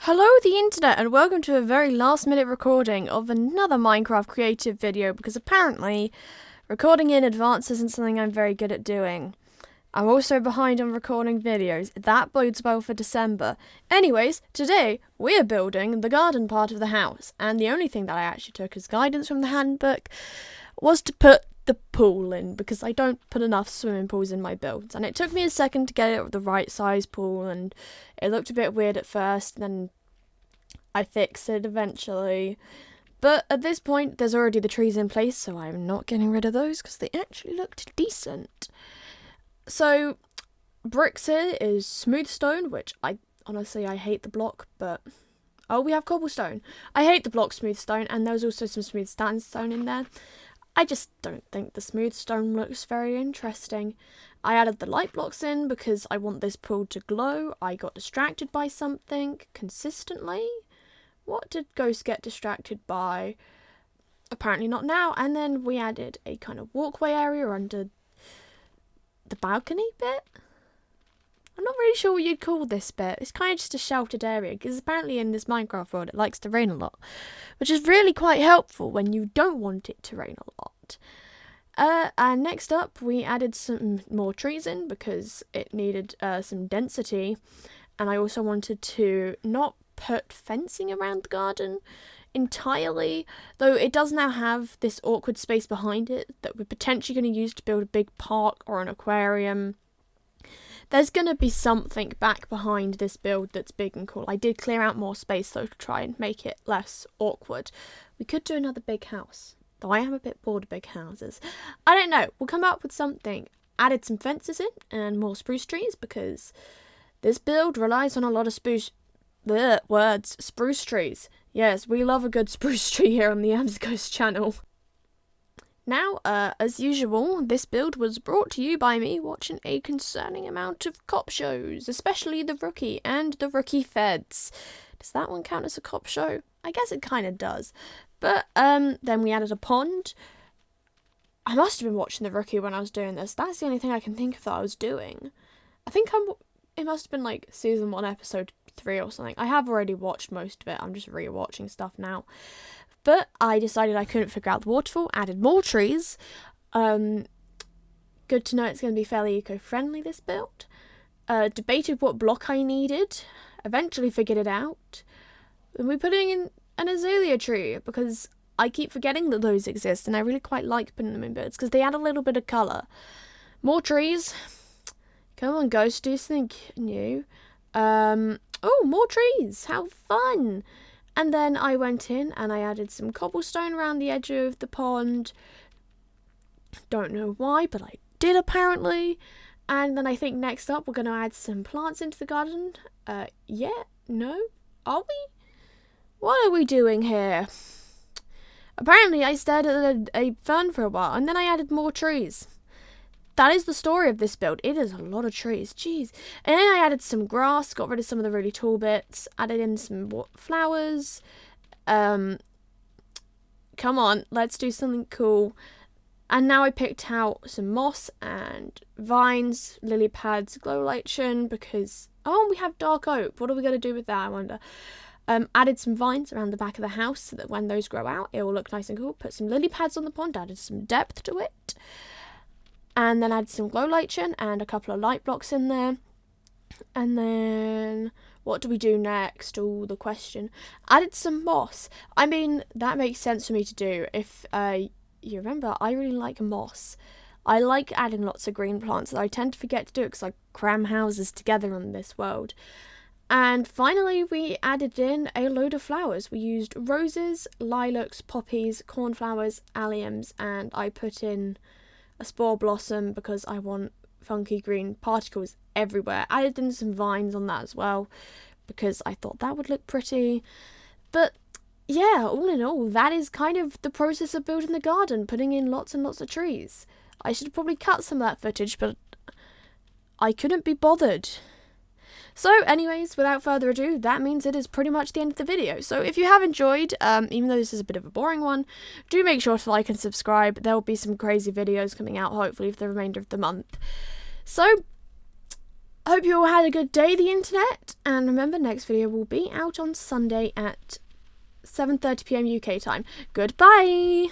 Hello the internet and welcome to a very last minute recording of another Minecraft creative video because apparently recording in advance isn't something I'm very good at doing. I'm also behind on recording videos. That bodes well for December. Anyways, today we're building the garden part of the house, and the only thing that I actually took as guidance from the handbook was to put the pool in because I don't put enough swimming pools in my builds, and it took me a second to get it the right size pool, and it looked a bit weird at first, then I fixed it eventually. But at this point there's already the trees in place, so I'm not getting rid of those because they actually looked decent. So bricks here is smooth stone, which I hate the block, but we have cobblestone. I hate the block smooth stone, and there's also some smooth sandstone in there. I just don't think the smooth stone looks very interesting. I added the light blocks in because I want this pool to glow. I got distracted by something consistently. What did Ghost get distracted by? Apparently not now. And then we added a kind of walkway area under the balcony bit. I'm not really sure what you'd call this bit. It's kind of just a sheltered area because apparently in this Minecraft world it likes to rain a lot, which is really quite helpful when you don't want it to rain a lot. And next up we added some more trees in because it needed some density, and I also wanted to not put fencing around the garden entirely, though it does now have this awkward space behind it that we're potentially going to use to build a big park or an aquarium. There's going to be something back behind this build that's big and cool. I did clear out more space though to try and make it less awkward. We could do another big house, though I am a bit bored of big houses. I don't know, we'll come up with something. Added some fences in and more spruce trees because this build relies on a lot of spruce trees. Yes, we love a good spruce tree here on the ams.a channel. Now, as usual, this build was brought to you by me watching a concerning amount of cop shows, especially The Rookie and The Rookie Feds. Does that one count as a cop show? I guess it kind of does. But then we added a pond. I must have been watching The Rookie when I was doing this. That's the only thing I can think of that I was doing. I think it must have been like season 1, episode 3 or something. I have already watched most of it. I'm just re-watching stuff now. But I decided I couldn't figure out the waterfall, added more trees. Good to know it's going to be fairly eco-friendly, this build. Debated what block I needed, eventually figured it out. And we're putting in an azalea tree because I keep forgetting that those exist, and I really quite like putting them in builds because they add a little bit of colour. More trees. Come on, Ghost, do something new. More trees. How fun! And then I went in and I added some cobblestone around the edge of the pond. Don't know why, but I did apparently. And then I think next up we're going to add some plants into the garden. No? Are we? What are we doing here? Apparently I stared at a fern for a while and then I added more trees. That is the story of this build. It is a lot of trees. Jeez. And then I added some grass, got rid of some of the really tall bits, added in some flowers. Come on, let's do something cool. And now I picked out some moss and vines, lily pads, glow lichen, because... we have dark oak. What are we going to do with that, I wonder? Added some vines around the back of the house so that when those grow out, it will look nice and cool. Put some lily pads on the pond, added some depth to it. And then add some glow lichen and a couple of light blocks in there. And then what do we do next? The question. Added some moss. I mean, that makes sense for me to do. If you remember, I really like moss. I like adding lots of green plants. I tend to forget to do it because I cram houses together in this world. And finally, we added in a load of flowers. We used roses, lilacs, poppies, cornflowers, alliums, and I put in a spore blossom because I want funky green particles everywhere. I added in some vines on that as well because I thought that would look pretty. But yeah, all in all, that is kind of the process of building the garden, putting in lots and lots of trees. I should have probably cut some of that footage, but I couldn't be bothered. So anyways, without further ado, that means it is pretty much the end of the video. So if you have enjoyed, even though this is a bit of a boring one, do make sure to like and subscribe. There will be some crazy videos coming out, hopefully, for the remainder of the month. So I hope you all had a good day, the internet. And remember, next video will be out on Sunday at 7:30 p.m. UK time. Goodbye!